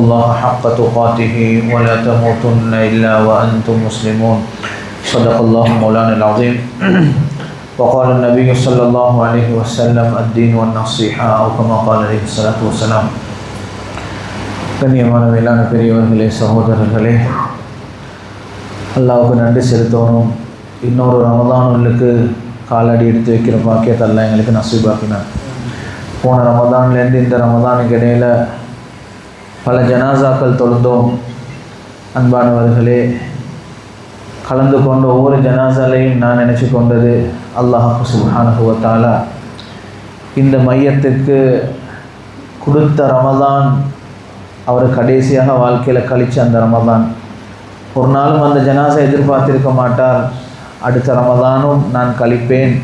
الله حق تقاته ولا تموتن إلا وأنتم مسلمون. صدق الله مولانا العظيم. وقال النبي صلى الله عليه وسلم الدين والنصيحة أو كما قال عليه الصلاة والسلام. கண்ணியமான மேலான பெரியவர்களே, சகோதரர்களே, அல்லாஹ்வுக்கு நன்றி செலுத்தணும். இன்னொரு ரமதானுக்கு காலடி எடுத்து வைக்கிற பாக்கியத்தை அல்லாஹ் எங்களுக்கு நசீபாக்கினார். போன ரமதான்லேருந்து இந்த ரமதானுக்கு இடையில் பல ஜனாசாக்கள் தொழுந்தோம். அன்பானவர்களே, கலந்து கொண்ட ஒவ்வொரு ஜனாசாலையும் நான் நினச்சி கொண்டது, அல்லாஹ் சுப்ஹானஹு வ தஆலா இந்த மையத்துக்கு கொடுத்த ரமதான் அவர் கடைசியாக வாழ்க்கையில் கழித்த அந்த ரமதான். ஒரு நாளும் அந்த ஜனாசா எதிர்பார்த்திருக்க மாட்டார், அடுத்த ரமதானும் நான் கழிப்பேன்,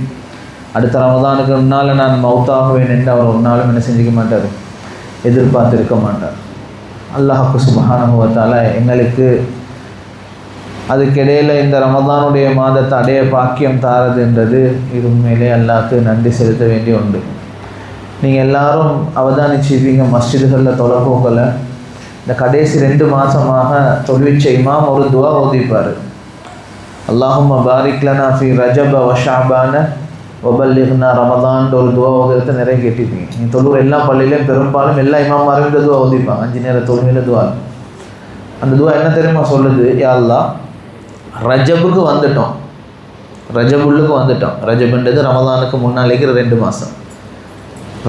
அடுத்த ரமதானுக்கு முன்னால் நான் மௌத்தாகுவேன் என்று அவர் ஒரு நாளும் என்ன செஞ்சுக்க மாட்டார், எதிர்பார்த்திருக்க மாட்டார். அல்லாஹ் சுப்ஹானஹு வ தஆலா எங்களுக்கு அதுக்கிடையில் இந்த ரமதானுடைய மாதத்தை அடைய பாக்கியம் தாரதுன்றது இது உண்மையிலே அல்லாஹ்க்கு நன்றி செலுத்த வேண்டிய ஒன்று. நீங்கள் எல்லாரும் அவதானிச்சிருப்பீங்க, மஸ்ஜிதுகளில் தொலைபோக்கலை இந்த கடைசி 2 மாதமாக தொழுவிச்ச இமாம் ஒரு துவா ஓதிப்பார். அல்லாஹும்ம பாரிக் லனா ஃபி ரஜப வ ஷஅபான வபல்லிக்னா ரமதான் ஒரு துவா ஓதுறதை நிறைய கேட்டிருப்பீங்க. நீங்கள் தொழுகிற எல்லா பள்ளியிலையும் பெரும்பாலும் எல்லா இமாமாரும் இந்த துவா ஓதிப்பாங்க, 5 நேர தொழுகையில் துவா. அந்த துவா என்ன தெரியுமா சொல்லுது? யா அல்லாஹ், ரஜபுக்கு வந்துட்டோம், ரஜபுல்லுக்கு வந்துட்டோம். ரஜபுன்றது ரமதானுக்கு முன்னாலேக்கிற 2 மாதம்.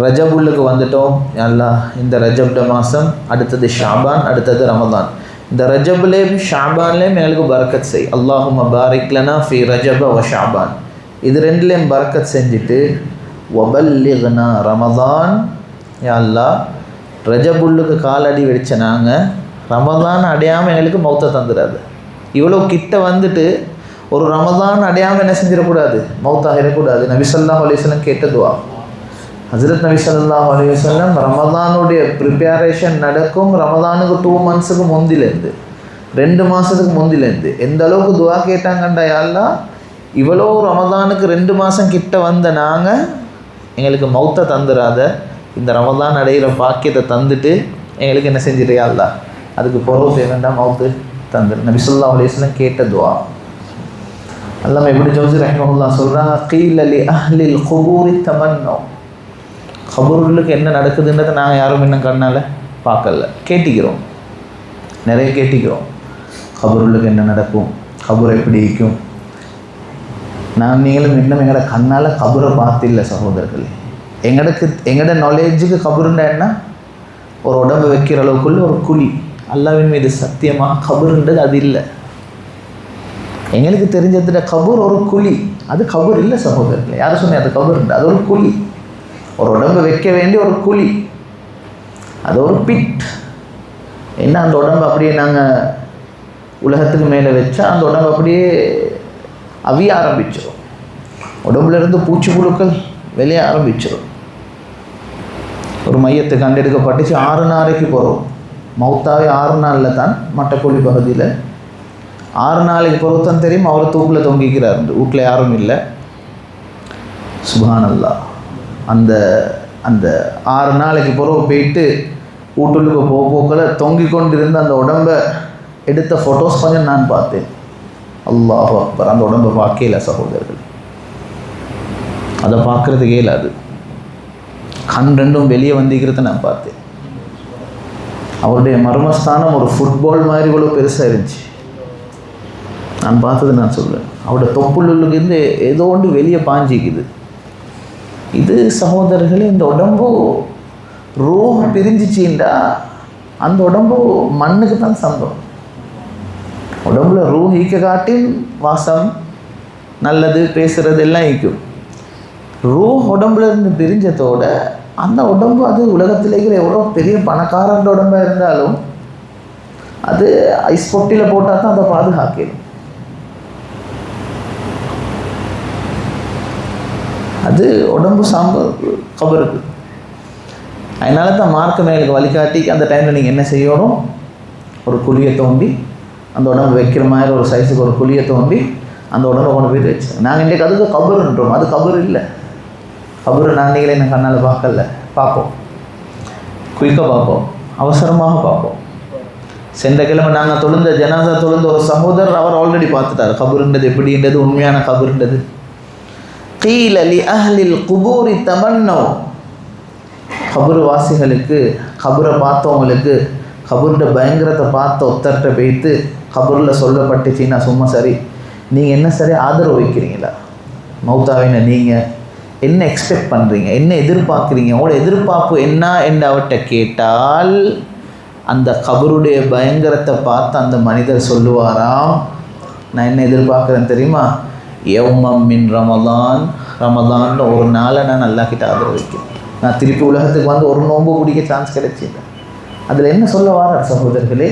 ரஜபுல்லுக்கு வந்துட்டோம். யா அல்லாஹ், இந்த ரஜபுட மாதம், அடுத்தது ஷாபான், அடுத்தது ரமதான். இந்த ரஜபுலேயும் ஷாபான்லேயும் எங்களுக்கு பரக்கத் செய். அல்லாஹும்ம பாரிக் லனா ஃபி ரஜப வ ஷாபான், இது 2லேயும் பரக்கத் செஞ்சுட்டு வபல்லிக்னா ரமதான். யா அல்லாஹ், ரஜபுல்லுக்கு காலடி வெடிச்ச நாங்கள் ரமதான் அடையாமல் எங்களுக்கு மௌத்தை தந்துடாது. இவ்வளோ கிட்ட வந்துட்டு ஒரு ரமதான் அடையாமல் என்ன செஞ்சிடக்கூடாது, மௌத்தாகிடக்கூடாது. நபி ஸல்லல்லாஹு அலைஹி வஸல்லம் கேட்ட துவா. ஹஸரத் நபி ஸல்லல்லாஹு அலைஹி வஸல்லம் ரமதானுடைய ப்ரிப்பேரேஷன் நடக்கும் ரமதானுக்கு 2 மந்த்ஸுக்கு முந்திலேருந்து 2 மாதத்துக்கு முந்திலேருந்து எந்த அளவுக்கு துவா கேட்டாங்கண்டா, யா அல்லாஹ், இவ்வளோ ரமதானுக்கு 2 மாதம் கிட்ட வந்த நாங்கள் எங்களுக்கு மௌத்தை தந்துடாத, இந்த ரமதான் அடைகிற பாக்கியத்தை தந்துட்டு எங்களுக்கு என்ன செஞ்சிட்டு, யா அல்லாஹ், அதுக்கு பொறவு தேவைண்டா மௌத்து தந்துரு. நபி ஸல்லல்லாஹு அலைஹி வஸல்லம் கேட்ட துவா. அல்லாம இப்னு ஜௌஸி ரஹிமஹுல்லாஹ் சொல்கிறாங்க, கீல லி அஹ்லில் குபூரி தமன்னோ, கபூர்களுக்கு என்ன நடக்குதுன்றதை நாங்கள் யாரும் இன்னும் கண்ணால் பார்க்கல, கேட்டிக்கிறோம், நிறைய கேட்டிக்கிறோம். கபூர்களுக்கு என்ன நடக்கும், கபூர் எப்படி இருக்கும், நீங்களும் இன்னும் எங்களோட கண்ணால் கபூரை பார்த்தில்லை சகோதரர்களே. எங்களோட நாலேஜுக்கு கபூருண்டா என்ன, ஒரு உடம்பு வைக்கிற அளவுக்குள்ள ஒரு குழி. அல்லாஹ்வின் மீது சத்தியமாக கபூருன்றது அது இல்லை. எங்களுக்கு தெரிஞ்சதுட கபூர் ஒரு குழி, அது கபூர் இல்லை சகோதரர்களே. யாரும் சொன்னேன் அது கபூருண்டு? அது ஒரு குழி, ஒரு உடம்பு வைக்க வேண்டிய ஒரு குழி, அது ஒரு பிட். என்ன, அந்த உடம்பு அப்படியே நாங்கள் உலகத்துக்கு மேலே வச்சா அந்த உடம்பு அப்படியே அவிய ஆரம்பிச்சிடும், உடம்புலேருந்து பூச்சி புழுக்கள் வெளியே ஆரம்பிச்சிடும். ஒரு மையத்தை கண்டெடுக்கப்பட்டுச்சு 6 நாளைக்கு போகிறோம், மௌத்தாவே 6 நாளில் தான் மட்டக்குழி பகுதியில் 6 நாளைக்கு பொறுத்தான் தெரியும். அவர் தூக்கில் தொங்கிக்கிறார், வீட்டில் யாரும் இல்லை. சுப்ஹானல்லாஹ், அந்த அந்த 6 நாளைக்கு பிறகு போயிட்டு வீட்டுக்கு போக்கில் தொங்கி கொண்டிருந்த அந்த உடம்பை எடுத்த ஃபோட்டோஸ் கொஞ்சம் நான் பார்த்தேன். அல்லாஹ் அக்பர், அந்த உடம்பை பார்க்கல சகோதரர்கள், அதை பார்க்குறதுக்கே இல்லாது. கண் 2ம் வெளியே வந்திக்கிறத நான் பார்த்தேன். அவருடைய மர்மஸ்தானம் ஒரு ஃபுட்பால் மாதிரி இவ்வளோ பெருசாக இருந்துச்சு. நான் பார்த்தது நான் சொல்லுவேன். அவருடைய தொப்புள்ளுக்கு ஏதோ ஒன்று வெளியே பாஞ்சிக்குது. இது சகோதரர்களே, இந்த உடம்பு ரூஹ் பிரிஞ்சிச்சின்னா அந்த உடம்பு மண்ணுக்கு தான் சொந்தம். உடம்புல ரூஹ் ஈக்க காட்டி வாசம் நல்லது பேசுகிறது எல்லாம் ஈக்கும். ரூஹ் உடம்புல இருந்து பிரிஞ்சதோட அந்த உடம்பு அது உலகத்தில் இருக்கிற எவ்வளோ பெரிய பணக்காரன்ற உடம்பாக இருந்தாலும் அது ஐஸ் பொட்டியில் போட்டால் தான் அதை பாதுகாக்கணும். அது உடம்பு கபருக்கு. அதனால தான் மார்க்க மேலுக்கு வழிகாட்டி அந்த டைமில் நீங்கள் என்ன செய்யணும், ஒரு குழியை தோண்டி அந்த உடம்பு வைக்கிற மாதிரி ஒரு சைஸுக்கு ஒரு குழியை தோண்டி அந்த உடம்பை கொண்டு போய் வச்சு. நாங்கள் இன்றைக்கு அதுக்கு கபருன்றோம், அது கபர் இல்லை. கபரு நாங்களே என்ன கண்ணால் பார்க்கல, பார்ப்போம், குயிக்காக பார்ப்போம், அவசரமாக பார்ப்போம். சென்ற கிழமை நாங்கள் தொழுந்த ஜனாசா தொழுந்த ஒரு சகோதரர் அவர் ஆல்ரெடி பார்த்துட்டார் கபருன்றது எப்படின்றது, உண்மையான கபருன்றது. கீல லி அஹ்லில் குபூரி தமன்னோ, கபரு வாசிகளுக்கு, கபரை பார்த்தவங்களுக்கு, கபருடைய பயங்கரத்தை பார்த்த ஒத்தர்கிட்ட போய்த்து கபூரில் சொல்லப்பட்டுச்சுன்னா சும்மா சரி, நீங்கள் என்ன சரி ஆதரவு வைக்கிறீங்களா? மௌத்தாவின நீங்கள் என்ன எக்ஸ்பெக்ட் பண்ணுறீங்க, என்ன எதிர்பார்க்குறீங்க, உங்களோட எதிர்பார்ப்பு என்ன என்று அவர்கிட்ட கேட்டால் அந்த கபருடைய பயங்கரத்தை பார்த்து அந்த மனிதர் சொல்லுவாராம், நான் என்ன எதிர்பார்க்குறேன் தெரியுமா? யௌமம் மின் ரமதான், ரமதான்னு ஒரு நாளை நான் அல்லாஹ்கிட்ட ஆதரவு வைக்கிறேன். நான் திருப்பி உலகத்துக்கு வந்து ஒரு நோன்பு பிடிக்க சான்ஸ் கிடைச்சிது. அதில் என்ன சொல்ல வாரார் சகோதரர்களே?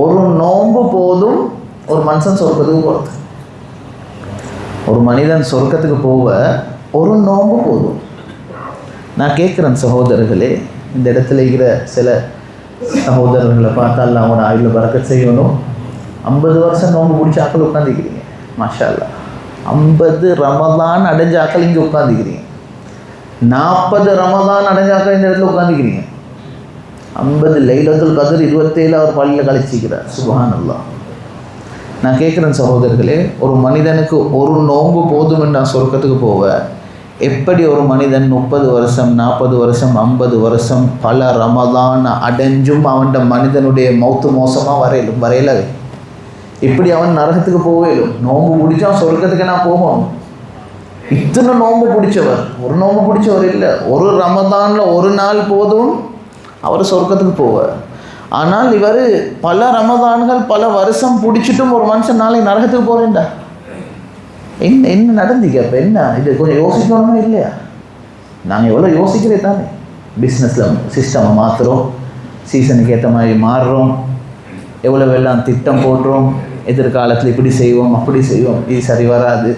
ஒரு நோன்பு போதும் ஒரு மனுஷன் சொர்க்கத்துக்கு போகிறது. ஒரு மனிதன் சொர்க்கத்துக்கு போக ஒரு நோன்பு போதும். நான் கேட்குறேன் சகோதரர்களே, இந்த இடத்துல இருக்கிற சில சகோதரர்களை பார்த்தா அல்லாஹ் அவனோட ஆயுளில் பரக்கத் செய்யணும். 50 வருஷம் நோன்பு பிடிச்ச ஆக்கள் உட்காந்துக்கிறீங்க, மாஷா அல்லாஹ். 50 ரமதான் அடைஞ்ச ஆக்கள் இங்கே உட்காந்துக்கிறீங்க. 40 ரமதான் அடைஞ்ச ஆக்கள் இந்த இடத்துல உட்காந்துக்கிறீங்க. 50 லைலத்துல் கத்ர் 27 அவர் பள்ளியில் கழிச்சிக்கிறார். சுப்ஹானல்லாஹ். நான் கேட்குறேன் சகோதரர்களே, ஒரு மனிதனுக்கு ஒரு நோன்பு போதும் என்று நான் சொர்க்கத்துக்கு போவேன். எப்படி ஒரு மனிதன் 30 வருஷம் 40 வருஷம் 50 வருஷம் பல ரமதான் அடைஞ்சும் அவன் மனிதனுடைய மௌத்து மோசமாக வரையலவே? இப்படி அவன் நரகத்துக்கு போவேலும். நோன்பு பிடிச்சா சொர்க்கத்துக்கு நான் போகணும். இத்தனை நோன்பு பிடிச்சவர், ஒரு நோன்பு பிடிச்சவர் இல்லை, ஒரு ரமதானில் ஒரு நாள் போதும் அவர் சொர்க்கத்துக்கு போவார். ஆனால் இவர் பல ரமதான்கள் பல வருஷம் பிடிச்சிட்டும் ஒரு மனுஷன் நாளை நரகத்துக்கு போகிறேன்டா. என்ன நடந்தீங்க? அப்போ என்ன இது கொஞ்சம் யோசிக்கணுமா இல்லையா? நாங்கள் எவ்வளோ யோசிக்கிறே தானே. பிஸ்னஸில் சிஸ்டமை மாற்றுறோம், சீசனுக்கு ஏற்ற மாதிரி மாறுறோம், எவ்வளோ எல்லாம் திட்டம் போடுறோம், எதிர்காலத்தில் இப்படி செய்வோம் அப்படி செய்வோம், இது சரி வராது,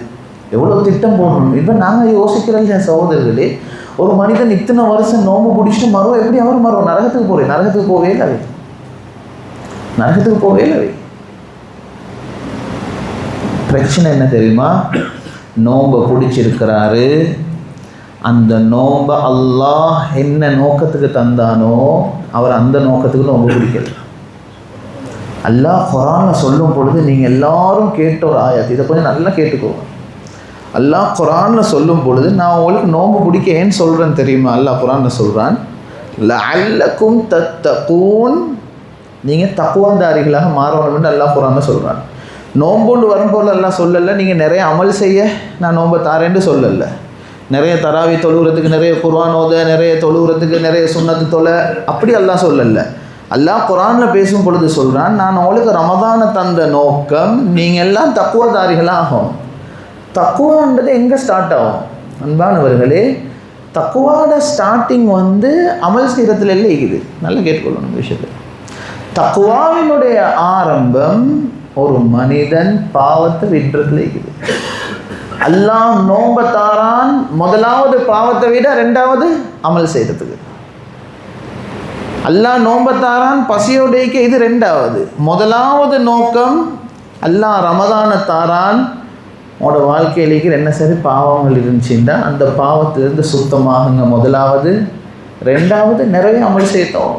எவ்வளோ திட்டம் போடுறோம். இப்போ நாங்கள் யோசிக்கிறோம் சகோதரர்களே. ஒரு மனிதன் இத்தனை வருஷம் நோம்பு பிடிச்சிட்டு மறுவோம், எப்படி அவர் மறுவோம்? நரகத்துக்கு போகிறேன். நரகத்துக்கு போவே இல்லை, நரகத்துக்கு போவே இல்லை. பிரச்சனை என்ன தெரியுமா? நோன்பை பிடிச்சிருக்கிறாரு, அந்த நோன்பை அல்லாஹ் என்ன நோக்கத்துக்கு தந்தானோ அவர் அந்த நோக்கத்துக்கு நோன்பு பிடிக்கல. அல்லாஹ் குர்ஆனில் சொல்லும் பொழுது நீங்கள் எல்லாரும் கேட்ட ஒரு ஆயத், இதை கொஞ்சம் நல்லா கேட்டுக்கோங்க. அல்லாஹ் குர்ஆனில் சொல்லும் பொழுது நான் உங்களுக்கு நோன்பு பிடிக்க ஏன்னு சொல்கிறேன்னு தெரியுமா? அல்லாஹ் குர்ஆனில் சொல்கிறான், லஅல்லக்கும் தத்தகூன், நீங்கள் தக்குவாதாரிகளாக மாறணும்னு அல்லாஹ் குர்ஆனில் சொல்கிறான். நோன்புண்டு வரும்போது எல்லாம் சொல்லலை நீங்கள் நிறைய அமல் செய்ய நான் நோன்பை தாரேன்னு சொல்லலை. நிறைய தராவி தொழுகிறதுக்கு, நிறைய குர்ஆன் ஓத, நிறைய தொழுகிறதுக்கு, நிறைய சுன்னத்து தொலை, அப்படி எல்லாம் சொல்லலை. அல்லாஹ் குர்ஆனில் பேசும் பொழுது சொல்கிறான், நான் உங்களுக்கு ரமதானை தந்த நோக்கம் நீங்கள் எல்லாம் தக்குவாதாரிகளாகும். தக்குவான்றது எங்கே ஸ்டார்ட் ஆகும் அன்பானவர்களே? தக்குவாட ஸ்டார்டிங் வந்து அமல் செய்கிறதுல இல்லை இருக்குது. நல்லா கேட்டுக்கொள்ளணும் விஷயத்தில். தக்குவாவினுடைய ஆரம்பம் ஒரு மனிதன் பாவத்தை விடுறதுல இருக்குது. அல்லாஹ் நோன்பை தாரான் முதலாவது பாவத்தை விட 2வது அமல் செய்கிறதுக்கு. அல்லாஹ் நோன்பை தாரான் பசியோடைக்க, இது 2வது. முதலாவது நோக்கம் அல்லாஹ் ரமதானை தாரான் உங்களோட வாழ்க்கையிலேக்கு என்ன சரி பாவங்கள் இருந்துச்சுன்னா அந்த பாவத்திலிருந்து சுத்தமாகுங்க முதலாவது. 2வது நிறைய அமல் செய்தோம்,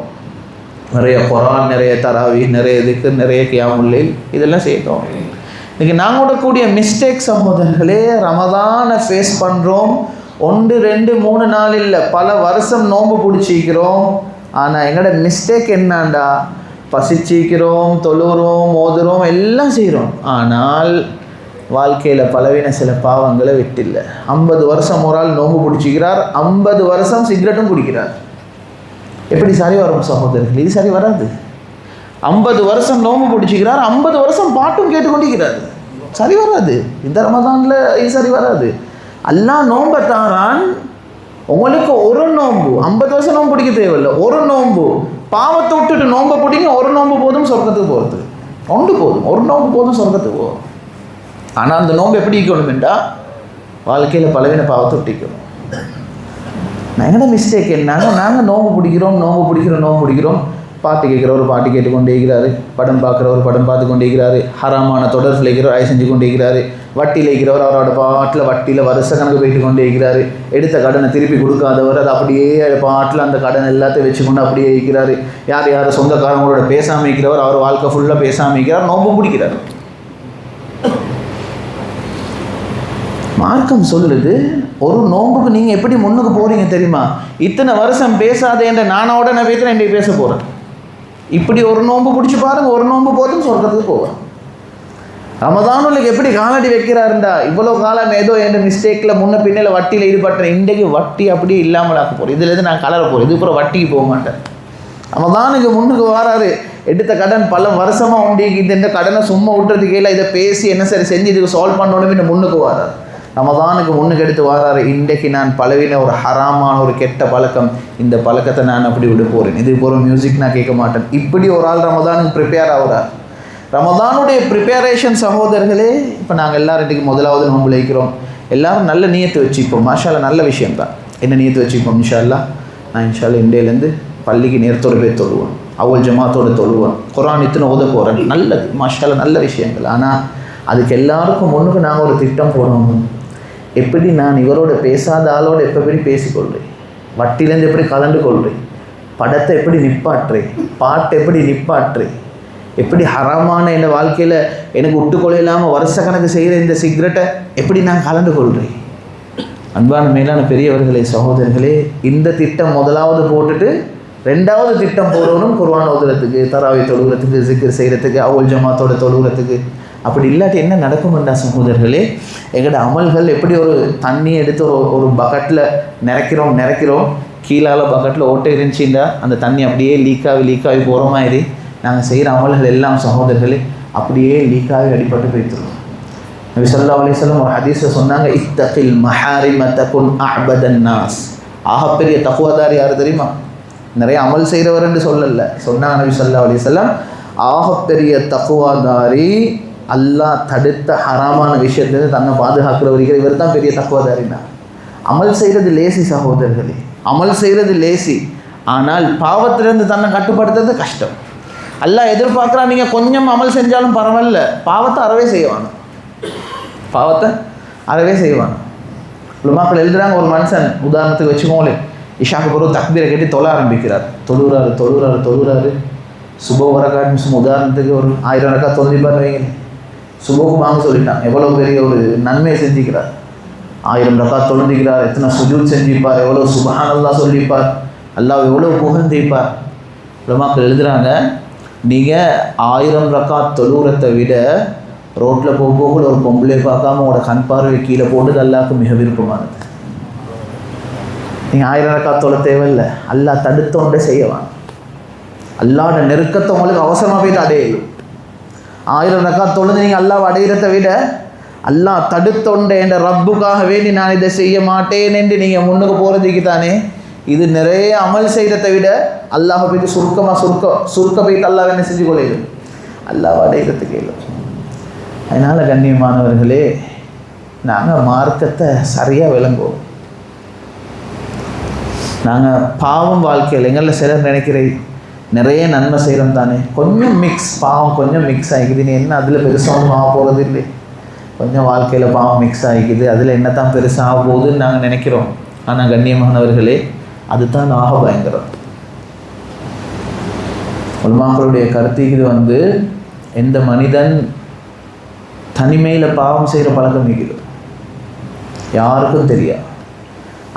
நிறைய குர்ஆன், நிறைய தராவி, நிறைய திக்ர், நிறைய கியாமுல் லைல், இதெல்லாம் செய்தோம். இன்றைக்கி நாங்கள் விடக்கூடிய மிஸ்டேக் சகோதரர்களே, ரமதானை ஃபேஸ் பண்ணுறோம். 1 2 3 4 இல்லை, பல வருஷம் நோன்பு பிடிச்சிக்கிறோம். ஆனால் எங்களோட மிஸ்டேக் என்னாண்டா, பசிச்சிக்கிறோம், தொழுகிறோம், ஓதுறோம், எல்லாம் செய்கிறோம். ஆனால் வாழ்க்கையில் பலவீன சில பாவங்களை விட்டில்லை. 50 வருஷம் ஒரு ஆள் நோன்பு பிடிச்சிக்கிறார், 50 வருஷம் சிகரெட்டும் குடிக்கிறார். எப்படி சரி வரும் சகோதரர்கள்? இது சரி வராது. 50 வருஷம் நோம்பு பிடிச்சிக்கிறார், 50 வருஷம் பாட்டும் கேட்டுக்கொண்டிருக்கிறார், சரி வராது. இந்த ரமதானில் இது சரி வராது. அல்லாஹ் நோன்பை தாரான் உங்களுக்கு ஒரு நோன்பு. 50 வருஷம் நோன்பு பிடிக்க தேவையில்லை, ஒரு நோன்பு. பாவத்தை விட்டுட்டு நோன்பை பிடிங்க, ஒரு நோன்பு போதும் சொர்க்கத்துக்கு போகிறதுக்கு. ஒன்று போதும், ஒரு நோன்பு போதும் சொர்க்கத்துக்கு போகும். ஆனால் அந்த நோன்பு எப்படி இருக்கணும்டா, வாழ்க்கையில் பலவீன பாவத்தை விட்டிக்கணும். எங்களோட மிஸ்டேக் என்னன்னா, நாங்கள் நோம்பு பிடிக்கிறோம், பாட்டு கேட்குறவர் பாட்டு கேட்டுக்கொண்டே இருக்கிறாரு, படம் பார்க்குறவர் படம் பார்த்து கொண்டே இருக்கிறாரு, ஹராமான தொடர் இருக்கிறவர் ஆய் செஞ்சு கொண்டே இருக்கிறாரு, வட்டியில் இருக்கிறவர் அவரோட பாட்டில் வட்டியில் வருஷ கணக்கு போயிட்டு கொண்டே இருக்கிறாரு. எடுத்த கடனை திருப்பி கொடுக்காதவர் அது அப்படியே பாட்டில் அந்த கடன் எல்லாத்தையும் வச்சுக்கொண்டு அப்படியே இருக்கிறாரு. யார் சொந்தக்காரங்களோட பேசாமல் இருக்கிறவர் அவர் வாழ்க்கை ஃபுல்லாக பேசாமல் இருக்கிறார், நோம்பு பிடிக்கிறார். மார்க்கம் சொல்லுது ஒரு நோம்புக்கு நீங்கள் எப்படி முன்னுக்கு போகிறீங்க தெரியுமா? இத்தனை வருஷம் பேசாதே என்ற நானோட நான் பேசுகிறேன், இன்றைக்கு பேச போகிறேன். இப்படி ஒரு நோம்பு பிடிச்சி பாருங்கள், ஒரு நோம்பு போதும் சொல்கிறதுக்கு போவேன். ரமதானுக்கு எப்படி காலடி வைக்கிறாருண்டா, இவ்வளோ காலம் ஏதோ என் மிஸ்டேக்கில் முன்ன பின்னில் வட்டியில் ஈடுபட்டேன், இன்றைக்கு வட்டி அப்படியே இல்லாமல் ஆக்க போகிறேன், இதுலேருந்து நான் கலர போகிறேன், இதுக்கப்புறம் வட்டிக்கு போக மாட்டேன். ரமதானுக்கு முன்னுக்கு வராரு, எடுத்த கடன் பல வருஷமாக உண்டிக்கு, இந்த கடனை சும்மா விட்டுறதுக்கு இல்லை, இதை பேசி என்ன சரி செஞ்சு இதுக்கு சால்வ் பண்ணணும்னு இந்த முன்னுக்கு வராரு. ரமதானுக்கு முன்னுக்கு எடுத்து வராரு, இன்றைக்கு நான் பழவின ஒரு ஹராமான ஒரு கெட்ட பழக்கம், இந்த பழக்கத்தை நான் அப்படி விட போகிறேன், இது போகிற மியூசிக் நான் கேட்க மாட்டேன். இப்படி ஒரு ஆள் ரமதானுக்கு ப்ரிப்பேர் ஆகிறார். ரமதானுடைய ப்ரிப்பேரேஷன் சகோதரர்களே, இப்போ நாங்கள் எல்லோரும் இன்றைக்கு முதலாவது நோன்பு வைக்கிறோம். எல்லோரும் நல்ல நியத்து வச்சுப்போம். மாஷாஅல்லாஹ் நல்ல விஷயம்தான். என்ன நியத்து வச்சுப்போம்? இன்ஷாஅல்லாஹ் நான் இன்ஷாஅல்லாஹ் இன்றையிலேருந்து பள்ளிக்கு நேரத்தோடு போய் தொழுவோம், அவ்வளோ ஜமாத்தோடு தொழுவோம், குர்ஆன் இத்தனை ஓத போகிறேன். நல்லது, மாஷாஅல்லாஹ் நல்ல விஷயங்கள். ஆனால் அதுக்கு எல்லாருக்கும் முன்னுக்கு நாங்கள் ஒரு திட்டம் போடணும். எப்படி நான் இவரோட பேசாத ஆளோடு எப்படி பேசிக்கொள்கிறேன், வட்டிலேருந்து எப்படி கலந்து கொள்கிறேன், படத்தை எப்படி நிப்பாட்டுறேன், பாட்டை எப்படி நிப்பாட்டுறேன், எப்படி ஹராமான இந்த வாழ்க்கையில் எனக்கு விட்டுக்கொள்ள இல்லாமல் வருஷ கணக்கு செய்கிற இந்த சிகரெட்டை எப்படி நான் கலந்து கொள்கிறேன். அன்பான மேலான பெரியவர்களே, சகோதரர்களே, இந்த திட்டம் முதலாவது போட்டுட்டு ரெண்டாவது திட்டம் போடணும். குர்ஆன் ஓதுறதுக்கு, தராவி தொழுகிறதுக்கு, ஜிக்ர் செய்கிறதுக்கு, அவ்வல் ஜமாத்தோட தொழுகிறதுக்கு. அப்படி இல்லாட்டி என்ன நடக்கும்டா சகோதரர்களே, எங்களோட அமல்கள் எப்படி ஒரு தண்ணி எடுத்து ஒரு பக்கெட்டில் நிறைக்கிறோம், கீழால் பக்கெட்டில் ஓட்டை இருந்துச்சுன்னா அந்த தண்ணி அப்படியே லீக்காகி போகிற மாதிரி நாங்கள் செய்கிற அமல்கள் எல்லாம் சகோதரர்களே அப்படியே லீக்காகி அடிபட்டு போய்த்துருவோம். நபி ஸல்லல்லாஹு அலைஹி வஸல்லம் ஒரு ஹதீஸில் சொன்னாங்க, இத்தகில் மஹாரிம தகுன் அஅபதன் நாஸ். ஆகப்பெரிய தக்வாதாரி யார் தெரியுமா? நிறைய அமல் செய்கிறவர்ன்னு சொல்லலை, சொன்னாங்க நபி ஸல்லல்லாஹு அலைஹி வஸல்லம், ஆகப்பெரிய தக்வாதாரி அல்லாஹ் தடுத்த ஹராமான விஷயத்துலேருந்து தன்னை பாதுகாக்கிறவர், இவர் தான் பெரிய தக்வாதாரினா. அமல் செய்கிறது லேசி சகோதரர்களே, அமல் செய்கிறது லேசி. ஆனால் பாவத்திலேருந்து தன்னை கட்டுப்படுத்துறது கஷ்டம். அல்லாஹ் எதிர்பார்க்குறா நீங்கள் கொஞ்சம் அமல் செஞ்சாலும் பரவாயில்ல, பாவத்தை அறவே செய்வாங்க, பாவத்தை அறவே செய்வாங்க. உலமாக்கள் எழுதுகிறாங்க, ஒரு மனுஷன் உதாரணத்துக்கு வச்சுக்கோங்களேன், இஷாக்கு பிறகு தக்பீரை கட்டி தொழ ஆரம்பிக்கிறார், தொழுறாரு. சுப வரக்காட்டு சும்மா உதாரணத்துக்கு ஒரு 1000 ரக்கா தொழுதிப்பார்னு வைங்க, சுபோக்கு வாங்க சொல்லிட்டான், எவ்வளோ பெரிய ஒரு நன்மையை செஞ்சுக்கிறார். 1000 ரக்கா தொழுந்திக்கிறார், எத்தனை சுஜூத் செஞ்சிப்பார், எவ்வளோ சுப்ஹானல்லாஹ் சொல்லிப்பார், அல்லாஹ் எவ்வளோ புகழ்ந்திப்பார். உலமாக்கள் எழுதுகிறாங்க, நீங்கள் 1000 ரக்கா தொழுகிறத்தை விட ரோட்டில் போகல ஒரு பொம்பளை பார்க்காம உங்களோட கண் பார்வை கீழே போட்டது அல்லாஹ்க்கு மிக விருப்பமானது. நீங்கள் 1000 ரக்கா தொழ தேவையில்லை, அல்லாஹ் தடுத்தோண்டே செய்யவாங்க. அல்லாஹ்வோட நெருக்கத்தை உங்களுக்கு அவசரமாக போய்ட்டு அடையலும். 1000 ரக்கா தொழுது நீங்கள் அல்லாஹ் அடையிறதை விட அல்லாஹ் தடுத்தொண்டே என்ற ரப்புக்காக வேண்டி நான் இதை செய்ய மாட்டேன் என்று நீங்கள் முன்னுக்கு போகிறதுக்கு தானே. இது நிறைய அமல் செய்கிறதை விட அல்லாஹ் போய்ட்டு சுருக்க போய்ட்டு அல்லாஹ் என்ன செஞ்சு கொள்ளையிடும், அல்லாஹ் அடையிறதுக்கு இல்லை. அதனால் கண்ணியமானவர்களே, நாங்கள் மார்க்கத்தை சரியாக விளங்குவோம். நாங்கள் பாவம் வாழ்க்கையில் எங்களில் சிலர் நினைக்கிறேன் நிறைய நன்மை செய்கிறோம் தானே, கொஞ்சம் பாவம் கொஞ்சம் மிக்ஸ் ஆகிக்குது, நீ என்ன அதில் பெருசாக ஒன்றும் ஆக போகிறது இல்லை, கொஞ்சம் வாழ்க்கையில் பாவம் மிக்ஸ் ஆகிக்குது, அதில் என்ன தான் பெருசாக ஆக போகுதுன்னு நாங்கள் நினைக்கிறோம். ஆனால் கண்ணியமானவர்களே, அதுதான் ஆக பயங்கரம். உலமாக்களுடைய கருத்து இது எந்த மனிதன் தனிமையில் பாவம் செய்கிற பழக்கம் இருக்குது, யாருக்கும் தெரியாது,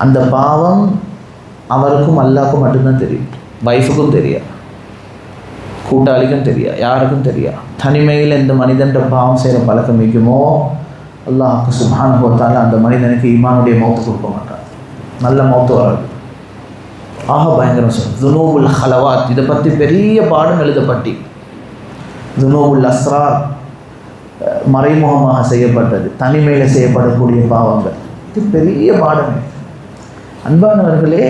அந்த பாவம் அவருக்கும் அல்லாஹ்க்கும் மட்டும்தான் தெரியும், வைஃபுக்கும் தெரியாது, கூட்டாளிக்கும் தெரியாது, யாருக்கும் தெரியாது. தனிமையில் எந்த மனிதன் பாவம் செய்கிற பழக்கம் வைக்குமோ அல்லாஹ்க்கு சுப்ஹானஹு வ தஆலா அந்த மனிதனுக்கு ஈமானுடைய மௌத்து கொடுக்க மாட்டார், நல்ல மௌத்து வராது. ஆக பயங்கரம் சொல் துனூபுல் ஹலவாத், இதை பற்றி பெரிய பாடம் எழுதப்பட்டி. துனூபுல் அஸ்ரார், மறைமுகமாக செய்யப்பட்டது, தனிமையில் செய்யப்படக்கூடிய பாவங்கள், இது பெரிய பாடம். அன்பானவர்களே,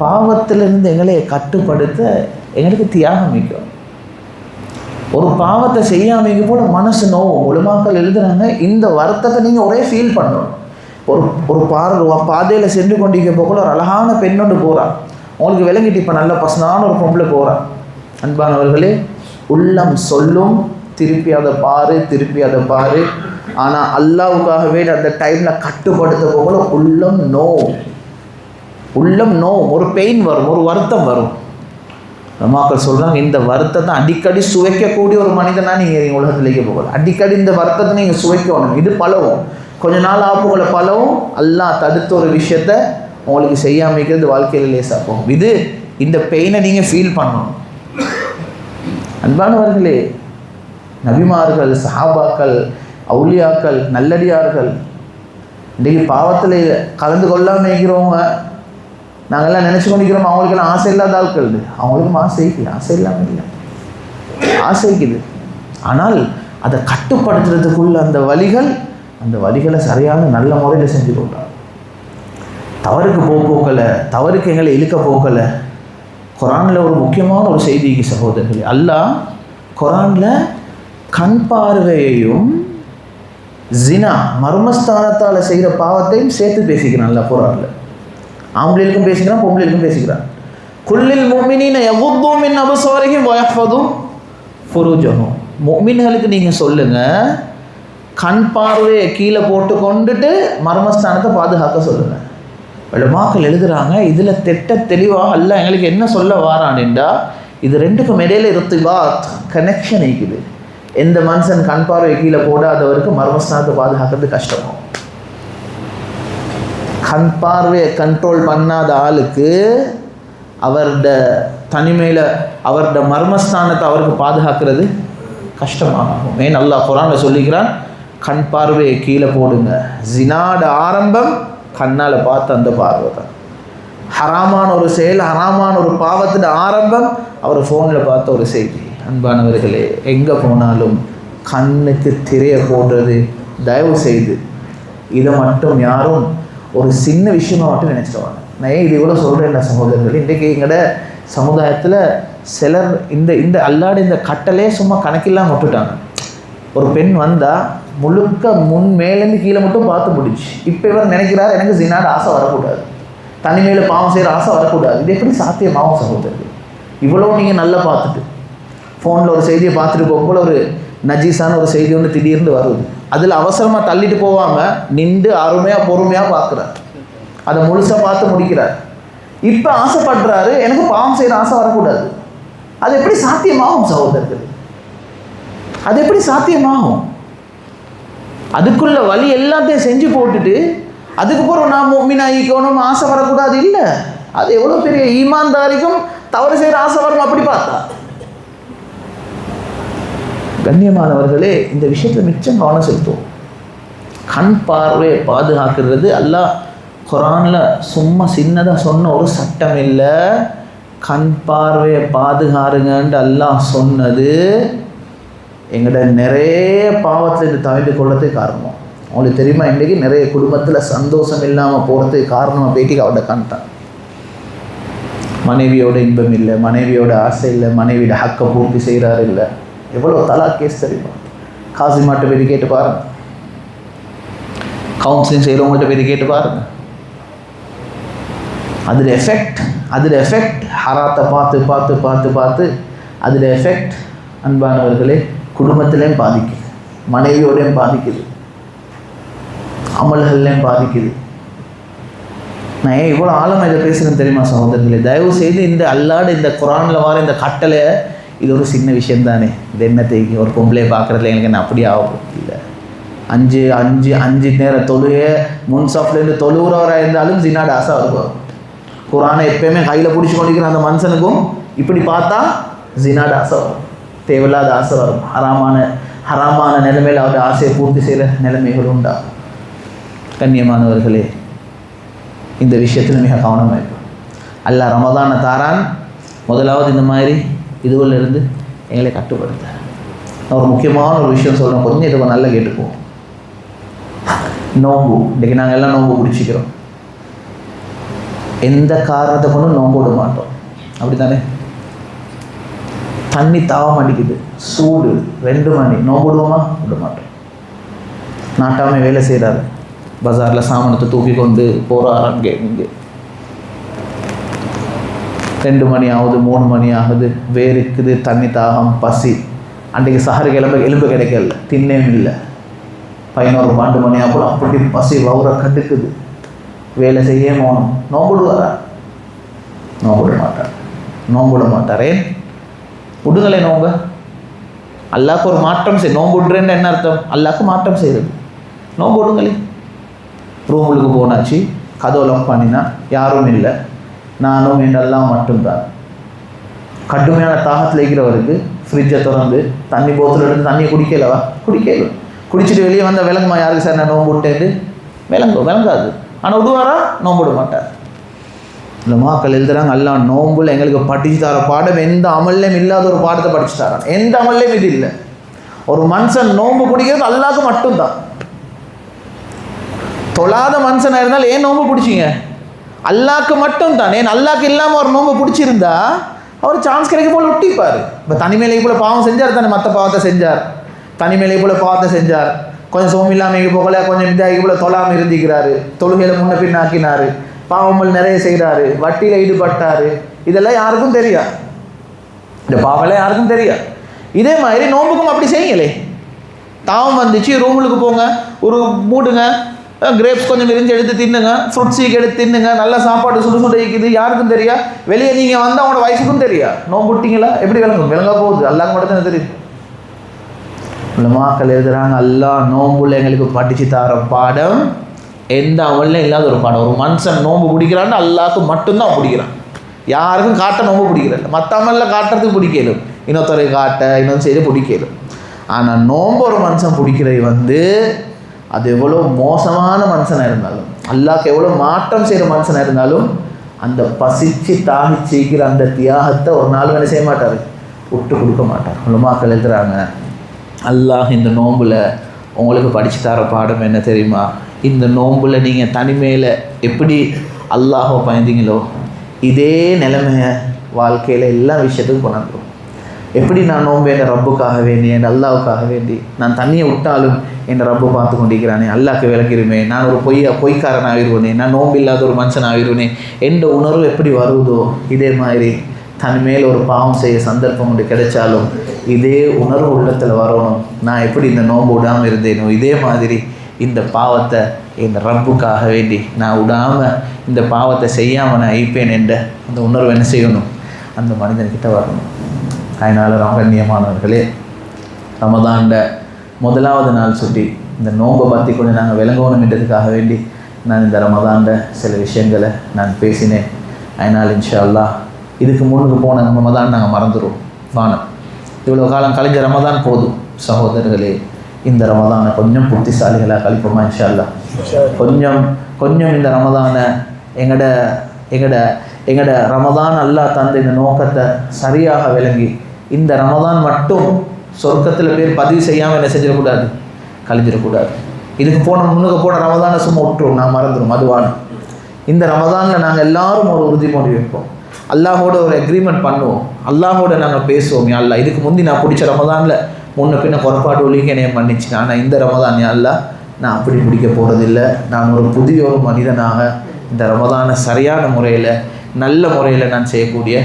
பாவத்திலிருந்து எங்களை கட்டுப்படுத்த எங்களுக்கு தியாகம் மிக்கும். ஒரு பாவத்தை செய்யாமைக்கு போல மனசு நோவும். உலமாக்கள் எழுதுறாங்க, இந்த வருத்தத்தை நீங்கள் ஒரே ஃபீல் பண்ணணும். ஒரு பாதையில் சென்று கொண்டிருக்க போல ஒரு அழகான பெண்ணொன்று போகிறான், உங்களுக்கு விளங்கிட்டு இப்போ நல்ல பசனான ஒரு பொம்பளை போகிறான். அன்பானவர்களே, உள்ளம் சொல்லும் திருப்பி அதை பாரு, ஆனால் அல்லாவுக்காகவே அந்த டைமில் கட்டுப்படுத்த போகல உள்ளம் நோ ஒரு பெயின் வரும், ஒரு வருத்தம் வரும். மக்கள் சொல்கிறாங்க, இந்த வருத்தத்தை அடிக்கடி சுவைக்கக்கூடிய ஒரு மனிதனா நீங்கள் உலகத்திலேயே போகல. அடிக்கடி இந்த வருத்தத்தை நீங்கள் சுவைக்கணும். இது பழவும் கொஞ்ச நாள் ஆப்புகளை பழவும் அல்லாஹ் தடுத்த ஒரு விஷயத்த உங்களுக்கு செய்யாமல் இருக்கிறது வாழ்க்கையில் லேசாக போகும். இது இந்த பெயினை நீங்கள் ஃபீல் பண்ணணும். அன்பானவர்களே, நபிமார்கள், சஹாபாக்கள், அவுலியாக்கள், நல்லடியார்கள் இன்றைக்கு பாவத்தில் கலந்து கொள்ளாமல் இருக்கிறவங்க நாங்கள்லாம் நினச்சி கொண்டிருக்கிறோம். அவங்களுக்கெல்லாம் ஆசை இல்லாத ஆட்கள், அவங்களுக்கும் ஆசை இல்லாமல் இல்லை, ஆசைக்குது. ஆனால் அதை கட்டுப்படுத்துறதுக்குள்ள அந்த வழிகளை சரியான நல்ல முறையில் செஞ்சு கொண்டார். தவறுக்கு போக்கலை, தவறுக்கு எங்களை இழுக்க போக்கலை. குரானில் ஒரு முக்கியமான ஒரு செய்திக்கு சகோதரர்களே, அல்லாஹ் குரானில் கண் பார்வையையும் ஜினா மர்மஸ்தானத்தால் செய்கிற பாவத்தையும் சேர்த்து பேசிக்கிறான். அல்ல குரானில் ஆம்பளைக்கும் பேசிக்கிறான், பொம்பளைக்கும் பேசிக்கிறான். குல்லில் முஃமினீன யகுது மின் அப்சாரிஹிம் வ யஹ்ஃபது ஃபுரூஜஹும். முஃமின்களுக்கு நீங்கள் சொல்லுங்கள், கண் பார்வையை கீழே போட்டு கொண்டுட்டு மர்மஸ்தானத்தை பாதுகாக்க சொல்லுங்கள். உலமாக்கள் எழுதுகிறாங்க, இதில் தெளிவாக அல்ல எங்களுக்கு என்ன சொல்ல வாரான்டா, இது ரெண்டுக்கும் இடையில இர்திபாத், கனெக்ஷன் இருக்குது. எந்த மனுஷன் கண் பார்வையை கீழே போடாதவருக்கு மர்மஸ்தானத்தை பாதுகாக்கிறது கஷ்டமாகும். கண் பார்வையை கண்ட்ரோல் பண்ணாத ஆளுக்கு அவரோட தனிமையில் அவரோட மர்மஸ்தானத்தை அவருக்கு பாதுகாக்கிறது கஷ்டமாகும். ஏன் அல்லாஹ் குர்ஆனில் சொல்லிக்கிறான், கண் பார்வையை கீழே போடுங்க. ஜினாட ஆரம்பம் கண்ணால் பார்த்து அந்த பார்வை தான். ஹராமான ஒரு செயல், ஹராமான ஒரு பாவத்தின் ஆரம்பம் அவர் ஃபோனில் பார்த்த ஒரு செய்தி. அன்பானவர்களே, எங்கே போனாலும் கண்ணுக்கு திரையை போடுறது தயவு செய்து இதை மட்டும் யாரும் ஒரு சின்ன விஷயமா மட்டும் நினச்சிடுவாங்க. நான் ஏன் இது இவ்வளோ சொல்கிறேன் சகோதரர்கள், இன்றைக்கு எங்களோட சமுதாயத்தில் சிலர் இந்த அல்லாட இந்த கட்டலே சும்மா கணக்கில்லாமல் விட்டுட்டாங்க. ஒரு பெண் வந்தால் முழுக்க மேலேருந்து கீழே மட்டும் பார்த்து முடிச்சு. இப்போ இவர் நினைக்கிறார், எனக்கு ஜினாட ஆசை வரக்கூடாது, தனிமையில் பாவம் செய்கிற ஆசை வரக்கூடாது. இது எப்படி சாத்தியமாகும் சகோதரர்கள்? இவ்வளோ நீங்கள் நல்லா பார்த்துட்டு ஃபோனில் ஒரு செய்தியை பார்த்துட்டு போகும்போது ஒரு நஜீஸான ஒரு செய்தி ஒன்று திடீர்னு வருது. அதில் அவசரமாக தள்ளிட்டு போகாமல் நின்று அருமையாக பொறுமையாக பார்க்குறார், அதை முழுசாக பார்த்து முடிக்கிறார். இப்போ ஆசைப்படுறாரு, எனக்கு பாவம் செய்கிற ஆசை வரக்கூடாது. அது எப்படி சாத்தியமாகும் சகோதரர்கள்? அது எப்படி சாத்தியமாகும்? அதுக்குள்ள வழி எல்லாத்தையும் செஞ்சு போட்டுட்டு அதுக்கப்புறம் நான் முஃமினாயிக்கணும் ஆசை வரக்கூடாது இல்லை. அது எவ்வளோ பெரிய ஈமான்தாரிக்கும் தவறு செய்கிற ஆசை வரும் அப்படி பார்த்தா. கண்ணியமானவர்களே, இந்த விஷயத்தில் மிச்சம் கவனம் செலுத்துவோம். கண் பார்வையை பாதுகாக்கிறது அல்லாஹ் குர்ஆனில் சும்மா சின்னதாக சொன்ன ஒரு சட்டம் இல்லை. கண் பார்வையை பாதுகாருங்கன்ட்டு அல்லாஹ் சொன்னது எங்கள்ட நிறைய பாவத்தில் இது தவிர்த்து கொள்ளத்துக்கு காரணம். அவங்களுக்கு தெரியுமா, இன்றைக்கி நிறைய குடும்பத்தில் சந்தோஷம் இல்லாமல் போகிறதுக்கு காரணமாக பேட்டிக்கு அவட கண்டான். மனைவியோட இன்பம் இல்லை, மனைவியோட ஆசை இல்லை, மனைவியோட ஹக்கை பூர்த்தி செய்கிறாரு இல்லை. எவ்வளோ தலா கேஸ் தெரியுமா? காசிமாட்ட போய் கேட்டு பாருங்கள், கவுன்சிலிங் செய்கிறவங்கள்ட்ட போய் கேட்டு பாருங்கள். அதில் எஃபெக்ட் ஹராத்தை பார்த்து பார்த்து பார்த்து பார்த்து அதில் எஃபெக்ட் அன்பானவர்களே குடும்பத்திலையும் பாதிக்குது, மனைவியோடையும் பாதிக்குது, அமல்கள்லையும் பாதிக்குது. நான் ஏன் இவ்வளோ ஆழமாக இதை பேசுகிறேன்னு தெரியுமா சகோதரர்களே? தயவு செய்து இந்த அல்லாட இந்த குர்ஆனில் வர இந்த கட்டளை இது ஒரு சின்ன விஷயம் தானே, இது என்னத்தைக்கு ஒரு பொம்பளையை பார்க்குறதுல எனக்கு என்ன அப்படி ஆகும் இல்லை. அஞ்சு நேரம் தொழுகை முன்சாஃப்லேருந்து தொழுகிறவராக இருந்தாலும் ஜினாட ஆசை வரும். குர்ஆனை எப்பயுமே கையில் பிடிச்சி கொண்டிருக்கிற அந்த மனுஷனுக்கும் இப்படி பார்த்தா ஜினாட ஆசை வரும், தேவையில்லாத ஆசை வரும், ஹராமான நிலைமையில் அவருடைய ஆசையை பூர்த்தி செய்கிற நிலைமைகள் உண்டா. கண்ணியமானவர்களே, இந்த விஷயத்தில் மிக கவனமாக இருக்கும். அல்லாஹ் ரமதானை தாரான், முதலாவது இந்த மாதிரி இதுகளிலிருந்து எங்களை கட்டுப்படுத்த. நான் ஒரு முக்கியமான ஒரு விஷயம் சொல்கிறேன், கொஞ்சம் இதை நல்லா கேட்டுக்குவோம். நோம்பு, இன்றைக்கி நாங்கள் எல்லாம் நோம்பு பிடிச்சிக்கிறோம். எந்த காரணத்தை கொண்டும் நோம்பு விட மாட்டோம், அப்படி தானே? தண்ணி தாவம் அடிக்குது, சூடு, 2 மணி, நோம்பு விடுவோமா? விட மாட்டோம். நாட்டாமை வேலை செய்கிறாரு, பஜாரில் சாமானத்தை தூக்கி கொண்டு போகிறார் அங்கே இங்கே. 2 மணி ஆகுது, 3 மணி ஆகுது, வேர்க்குது, தண்ணி தாகம், பசி. அன்றைக்கு சஹருக்கு எலும்பு கிடைக்கல, தின்னேம் இல்லை. 11-12 மணி ஆகும், அப்படி பசி வவுற கட்டுக்குது, வேலை செய்ய போகணும். நோம்பிடுவாரா? நோம்பிட மாட்டார். நோம்பிட மாட்டாரே. விடுங்களே நோங்க. அல்லாஹ்க்கு ஒரு மாற்றம் செய். நோம்பு விடுறேன்னு என்ன அர்த்தம்? அல்லாஹ்க்கு மாற்றம் செய்கிறது. நோம்பு விடுங்களே. ரூமுக்கு போனாச்சு, கதவு லாக் பண்ணினா யாரும் இல்லை, நானும் என்றெல்லாம் மட்டும்தான். கடுமையான தாகத்தில் இருக்கிறவருக்கு ஃப்ரிட்ஜை திறந்து தண்ணி போத்தல் எடுத்து தண்ணியை குடிக்கலவா? குடிக்கல. குடிச்சிட்டு வெளியே வந்தால் விளங்குமா யாருக்கு சார் நான் நோம்பு விட்டேன்னு? விளங்காது. ஆனால் விடுவாரா? நோம்பு விட மாட்டார். இந்த மாக்கள் எழுதுறாங்க, அல்லா நோம்புல எங்களுக்கு படிச்சு தர பாடம் எந்த அமல்லையும் இல்லாத ஒரு பாடத்தை படிச்சு தரான். எந்த அமல்லையும் இது இல்லை. ஒரு மனுஷன் நோம்பு பிடிக்கிறது அல்லாஹ்க்கு மட்டும்தான். தொழாத மனுஷனாக இருந்தால் ஏன் நோம்பு பிடிச்சிங்க? அல்லாஹ்க்கு மட்டும்தான். ஏன் அல்லாஹ்க்கு இல்லாமல் ஒரு நோம்பு பிடிச்சிருந்தா அவர் சான்ஸ் கிடைக்க போல ஒட்டிப்பார். இப்போ தனிமையிலே போல பாவம் செஞ்சார் தானே, மற்ற பாவத்தை செஞ்சார், தனிமையிலே போல பாவத்தை செஞ்சார், கொஞ்சம் சோம் இல்லாமல் போகல, கொஞ்சம் இதாகி போல தொழாமல் இருந்திக்கிறாரு, தொழுகையில் முன்ன பின் ஆக்கினார், பாவங்கள் நிறைய செய்கிறாரு, வட்டியில் ஈடுபட்டார். இதெல்லாம் யாருக்கும் தெரியாது. இந்த பாவம்லாம் யாருக்கும் தெரியாது. இதே மாதிரி நோம்புக்கும் அப்படி செய்யுங்களே. தாவம் வந்துச்சு, ரூமுக்கு போங்க, ஒரு மூடுங்க, கிரேப்ஸ் கொஞ்சம் விரிஞ்சு எடுத்து தின்னுங்க, ஃப்ரூட் சீக் எடுத்து தின்னுங்க, நல்ல சாப்பாடு சுடு சுட இருக்குது, யாருக்கும் தெரியா. வெளியே நீங்கள் வந்தால் அவனோட வயசுக்கும் தெரியா. நோம்பு விட்டீங்களா? எப்படி விளங்கும்? விளங்கா போகுது. அல்லாஹ்க்கு மட்டும் தான் தெரியும். உலமாக்கள் எழுதுறாங்க, அல்லாஹ் நோம்புல எங்களுக்கு படிச்சு தர பாடம் எந்த அமல்லையும் இல்லாத ஒரு பாடம். ஒரு மனுஷன் நோம்பு பிடிக்கிறான்னு அல்லாஹ்க்கு மட்டும்தான் பிடிக்கிறான். யாருக்கும் காட்ட நோம்பு பிடிக்கிறதில்ல. மற்ற அமலில் காட்டுறதுக்கு பிடிக்கலும், இன்னொருத்தரை காட்ட இன்னொன்று செய்து பிடிக்கலும். ஆனால் நோம்பு ஒரு மனுஷன் பிடிக்கிறது அது எவ்வளோ மோசமான மனுஷனாக இருந்தாலும், அல்லாஹ்க்கு எவ்வளோ மாற்றம் செய்கிற மனுஷனாக இருந்தாலும், அந்த பசிச்சு தாகிச்சிக்கிற அந்த தியாகத்தை ஒரு நாள் வேலை செய்ய மாட்டார், விட்டு கொடுக்க மாட்டார். உலமாக்கள் எழுதுறாங்க, அல்லாஹ் இந்த நோம்பில் உங்களுக்கு படித்து தர பாடம் என்ன தெரியுமா? இந்த நோம்பில் நீங்கள் தனிமையில் எப்படி அல்லாஹை பயந்தீங்களோ இதே நிலைமையை வாழ்க்கையில் எல்லா விஷயத்துக்கும் கொண்டாந்துடும். எப்படி நான் நோம்பு என் ரப்புக்காக வேண்டி, என் அல்லாவுக்காக வேண்டி நான் தண்ணியை விட்டாலும் என் ரப்பு பார்த்து கொண்டிருக்கிறானே, அல்லாஹ்க்கு விளக்கிடுமே, நான் ஒரு பொய்க்காரன் ஆகிடுவேனே, நான் நோம்பு இல்லாத ஒரு மனுஷன் ஆகிடுவேனே என்ற உணர்வு எப்படி வருவதோ இதே மாதிரி தனிமேல் ஒரு பாவம் செய்ய சந்தர்ப்பம் ஒன்று கிடைச்சாலும் இதே உணர்வு உள்ளத்தில் வரணும். நான் எப்படி இந்த நோம்பு விடாமல் இருந்தேனோ இதே மாதிரி இந்த பாவத்தை இந்த ரப்புக்காக வேண்டி நான் விடாமல் இந்த பாவத்தை செய்யாமல் நான் ஐப்பேன் என்ற அந்த உணர்வு என்ன செய்யணும்? அந்த மனிதன்கிட்ட வரணும். அதனால் கண்ணியமானவர்களே, ரமதான்ட முதலாவது நாள் சுட்டி இந்த நோம்பை பற்றி கொஞ்சம் நாங்கள் விளங்கணுன்றதுக்காக வேண்டி நான் இந்த ரமதான்ட சில விஷயங்களை நான் பேசினேன். அதனால் இன்ஷா அல்லாஹ் இதுக்கு முன்னுக்கு போன ரமதான் நாங்கள் மறந்துடுவோம். வானம் இவ்வளோ காலம் கழிஞ்ச ரமதான் போதும். சகோதரர்களே, இந்த ரமதானை கொஞ்சம் புத்திசாலிகளாக கழிப்போமா இன்ஷா அல்லாஹ். கொஞ்சம் இந்த ரமதானை எங்கட ரமதான் அல்லாஹ் தந்த இந்த நோக்கத்தை சரியாக விளங்கி இந்த ரமதான் மட்டும் சொர்க்கத்தில் பேர் பதிவு செய்யாமல் என்ன செஞ்சிடக்கூடாது, கழிஞ்சிடக்கூடாது. இதுக்கு முன்னுக்கு போன ரமதானை சும்மா விட்டுருவோம், நான் மறந்துடும். அதுவான இந்த ரமதானில் நாங்கள் எல்லாரும் ஒரு உறுதிமொழி வைப்போம், அல்லாஹோட ஒரு அக்ரிமெண்ட் பண்ணுவோம், அல்லாஹோட நாங்கள் பேசுவோம். யா அல்லாஹ், இதுக்கு முந்தி நான் பிடிச்ச ரமதானில் முன்ன பின்ன குறைபாடு ஒழிக்க என்னைய மன்னிச்சு, ஆனால் இந்த ரமதான் யா அல்லாஹ் நான் அப்படி பிடிக்க போகிறதில்லை. நான் ஒரு புதிய ஒரு மனிதனாக இந்த ரமதானை சரியான முறையில் நல்ல முறையில் நான் செய்யக்கூடிய